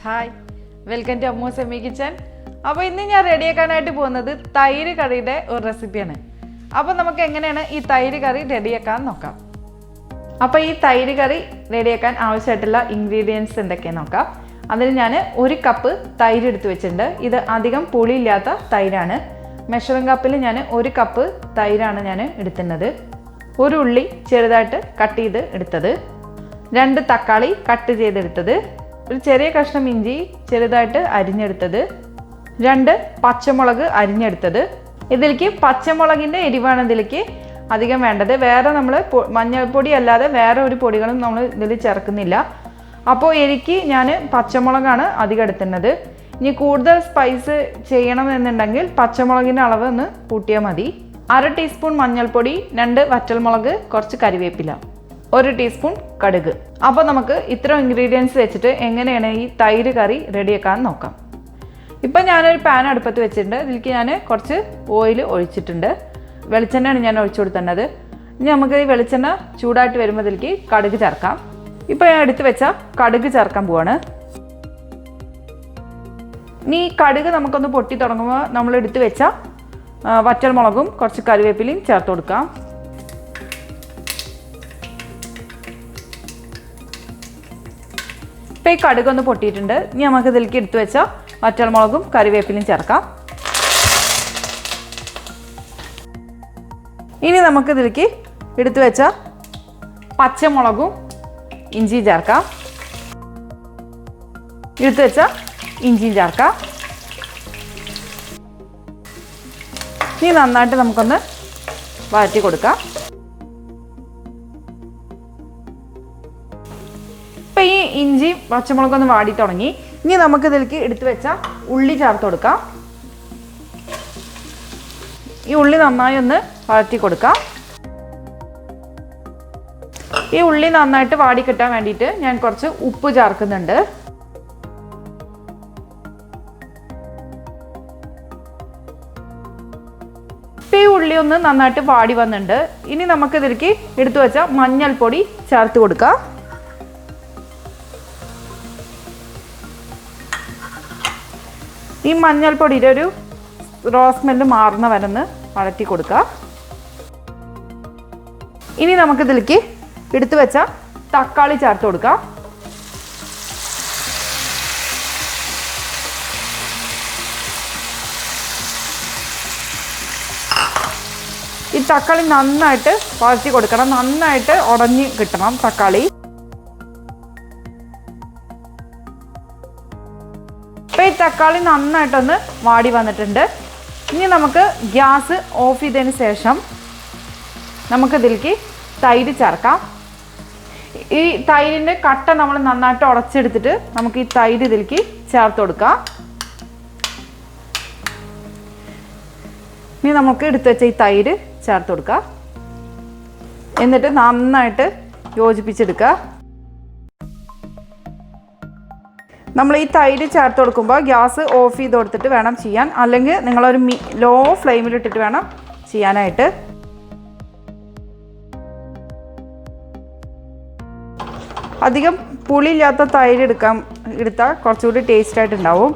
Hi, welcome to Ammu semi kitchen. അപ്പോൾ ഇന്ന് ഞാൻ റെഡിയാക്കാനായിട്ട് പോകുന്നത് തൈര് കറിയുടെ ഒരു റെസിപ്പിയാണ്. അപ്പോൾ നമുക്ക് എങ്ങനെയാണ് ഈ തൈര് കറി റെഡിയാക്കാൻ നോക്കാം. അപ്പോൾ ഈ തൈര് കറി റെഡിയാക്കാൻ ആവശ്യമായിട്ടുള്ള ഇൻഗ്രീഡിയൻസ് എന്തൊക്കെയാണെന്ന് നോക്കാം. അതിന് ഞാൻ 1 കപ്പ് തൈര് എടുത്ത് വെച്ചിട്ടുണ്ട്. ഇത് അധികം പുളിയില്ലാത്ത തൈരാണ്. മെഷറിംഗ് കപ്പിൽ ഞാൻ 1 കപ്പ് തൈരാണ് ഞാൻ എടുക്കുന്നത്. 1 ഉള്ളി ചെറുതായിട്ട് കട്ട് ചെയ്ത് എടുത്തത്, 2 തക്കാളി കട്ട് ചെയ്തെടുത്തത്, ഒരു ചെറിയ കഷ്ണം ഇഞ്ചി ചെറുതായിട്ട് അരിഞ്ഞെടുത്തത്, 2 പച്ചമുളക് അരിഞ്ഞെടുത്തത്. ഇതിലേക്ക് പച്ചമുളകിൻ്റെ എരിവാണ് ഇതിലേക്ക് അധികം വേണ്ടത്. വേറെ നമ്മൾ മഞ്ഞൾപ്പൊടി അല്ലാതെ വേറെ ഒരു പൊടികളും നമ്മൾ ഇതിൽ ചേർക്കുന്നില്ല. അപ്പോൾ എനിക്ക് ഞാൻ പച്ചമുളകാണ് അധികം എടുക്കുന്നത്. ഇനി കൂടുതൽ സ്പൈസ് ചെയ്യണമെന്നുണ്ടെങ്കിൽ പച്ചമുളകിൻ്റെ അളവ് ഒന്ന് കൂട്ടിയാൽ മതി. 1/2 ടീസ്പൂൺ മഞ്ഞൾപ്പൊടി, 2 വറ്റൽമുളക്, കുറച്ച് കരിവേപ്പില, 1 ടീസ്പൂൺ കടുക്. അപ്പോൾ നമുക്ക് ഇത്ര ഇൻഗ്രീഡിയൻസ് വെച്ചിട്ട് എങ്ങനെയാണ് ഈ തൈര് കറി റെഡിയാക്കാൻ നോക്കാം. ഇപ്പം ഞാനൊരു പാൻ അടുപ്പത്ത് വെച്ചിട്ടുണ്ട്. ഇതിലേക്ക് ഞാൻ കുറച്ച് ഓയിൽ ഒഴിച്ചിട്ടുണ്ട്. വെളിച്ചെണ്ണയാണ് ഞാൻ ഒഴിച്ചു കൊടുത്തേണ്ടത്. ഇനി നമുക്ക് ഈ വെളിച്ചെണ്ണ ചൂടായിട്ട് വരുമ്പോൾ ഇതിലേക്ക് കടുക് ചേർക്കാം. ഇപ്പോൾ ഞാൻ എടുത്ത് വെച്ച കടുക് ചേർക്കാൻ പോവാണ്. ഇനി ഈ കടുക് നമുക്കൊന്ന് പൊട്ടി തുടങ്ങുമ്പോൾ നമ്മൾ എടുത്ത് വെച്ച വറ്റൽമുളകും കുറച്ച് കറിവേപ്പിലയും ചേർത്ത് കൊടുക്കാം. ഇപ്പോൾ ഈ കടുകൊന്ന് പൊട്ടിയിട്ടുണ്ട്. ഇനി നമുക്ക് ഇതിലേക്ക് എടുത്ത് വെച്ച വറ്റൽമുളകും കറിവേപ്പിലയും ചേർക്കാം. ഇനി നമുക്ക് ഇതിലേക്ക് എടുത്ത് വെച്ച പച്ചമുളകും ഇഞ്ചിയും ചേർക്കാം. എടുത്ത് വെച്ച ഇഞ്ചിയും ചേർക്കാം. ഇനി നന്നായിട്ട് നമുക്കൊന്ന് വഴറ്റി കൊടുക്കാം. ഇപ്പം ഈ ഇഞ്ചിയും പച്ചമുളകൊന്ന് വാടി തുടങ്ങി. ഇനി നമുക്ക് ഇതിലേക്ക് എടുത്തു വെച്ച ഉള്ളി ചേർത്ത് കൊടുക്കാം. ഈ ഉള്ളി നന്നായി ഒന്ന് വഴറ്റി കൊടുക്കാം. ഈ ഉള്ളി നന്നായിട്ട് വാടി കിട്ടാൻ വേണ്ടിയിട്ട് ഞാൻ കുറച്ച് ഉപ്പ് ചേർക്കുന്നുണ്ട്. ഈ ഉള്ളി ഒന്ന് നന്നായിട്ട് വാടി വന്നിട്ടുണ്ട്. ഇനി നമുക്ക് ഇതിലേക്ക് എടുത്തു വെച്ച മഞ്ഞൾപ്പൊടി ചേർത്ത് കൊടുക്കാം. ഈ മഞ്ഞൾപ്പൊടിയുടെ ഒരു റോസ് സ്മെല്ല് മാറുന്ന വരന്ന് വഴറ്റി കൊടുക്കുക. ഇനി നമുക്കിതിലേക്ക് എടുത്തു വെച്ച തക്കാളി ചേർത്ത് കൊടുക്കാം. ഈ തക്കാളി നന്നായിട്ട് വഴറ്റി കൊടുക്കണം. നന്നായിട്ട് ഉടഞ്ഞ് കിട്ടണം തക്കാളി. ഇപ്പോൾ ഈ തക്കാളി നന്നായിട്ടൊന്ന് വാടി വന്നിട്ടുണ്ട്. ഇനി നമുക്ക് ഗ്യാസ് ഓഫ് ചെയ്തതിന് ശേഷം നമുക്കിതിലേക്ക് തൈര് ചേർക്കാം. ഈ തൈരിൻ്റെ കട്ട നമ്മൾ നന്നായിട്ട് ഉടച്ചെടുത്തിട്ട് നമുക്ക് ഈ തൈര് ഇതിലേക്ക് ചേർത്ത് കൊടുക്കാം. ഇനി നമുക്ക് എടുത്ത് വെച്ച ഈ തൈര് ചേർത്ത് കൊടുക്കാം. എന്നിട്ട് നന്നായിട്ട് യോജിപ്പിച്ചെടുക്കുക. നമ്മൾ ഈ തൈര് ചേർത്ത് കൊടുക്കുമ്പോൾ ഗ്യാസ് ഓഫ് ചെയ്ത് കൊടുത്തിട്ട് വേണം ചെയ്യാൻ. അല്ലെങ്കിൽ നിങ്ങളൊരു ലോ ഫ്ലെയിമിലിട്ടിട്ട് വേണം ചെയ്യാനായിട്ട്. അധികം പുളിയില്ലാത്ത തൈര് എടുത്താൽ കുറച്ചുകൂടി ടേസ്റ്റായിട്ടുണ്ടാവും.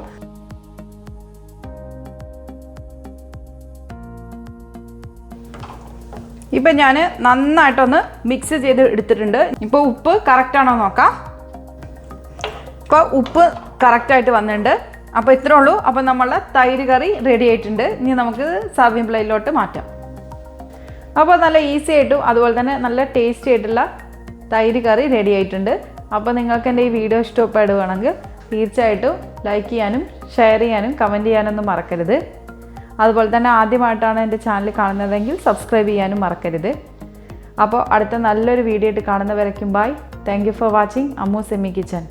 ഇപ്പം ഞാൻ നന്നായിട്ടൊന്ന് മിക്സ് ചെയ്ത് എടുത്തിട്ടുണ്ട്. ഇപ്പോൾ ഉപ്പ് കറക്റ്റാണോ നോക്കാം. ഇപ്പോൾ ഉപ്പ് കറക്റ്റായിട്ട് വന്നിട്ടുണ്ട്. അപ്പോൾ ഇത്രേ ഉള്ളൂ. അപ്പോൾ നമ്മളുടെ തൈര് കറി റെഡി ആയിട്ടുണ്ട്. ഇനി നമുക്ക് സർവിങ് പ്ലേറ്റിലോട്ട് മാറ്റാം. അപ്പോൾ നല്ല ഈസി ആയിട്ടും അതുപോലെ തന്നെ നല്ല ടേസ്റ്റി ആയിട്ടുള്ള തൈര് കറി റെഡി ആയിട്ടുണ്ട്. അപ്പോൾ നിങ്ങൾക്ക് എൻ്റെ ഈ വീഡിയോ ഇഷ്ടപ്പെടുകയാണെങ്കിൽ തീർച്ചയായിട്ടും ലൈക്ക് ചെയ്യാനും ഷെയർ ചെയ്യാനും കമൻറ്റ് ചെയ്യാനൊന്നും മറക്കരുത്. അതുപോലെ തന്നെ ആദ്യമായിട്ടാണ് എൻ്റെ ചാനൽ കാണുന്നതെങ്കിൽ സബ്സ്ക്രൈബ് ചെയ്യാനും മറക്കരുത്. അപ്പോൾ അടുത്ത നല്ലൊരു വീഡിയോ ആയിട്ട് കാണുന്നവരേക്കും bye. Thank you for watching Ammu semi kitchen.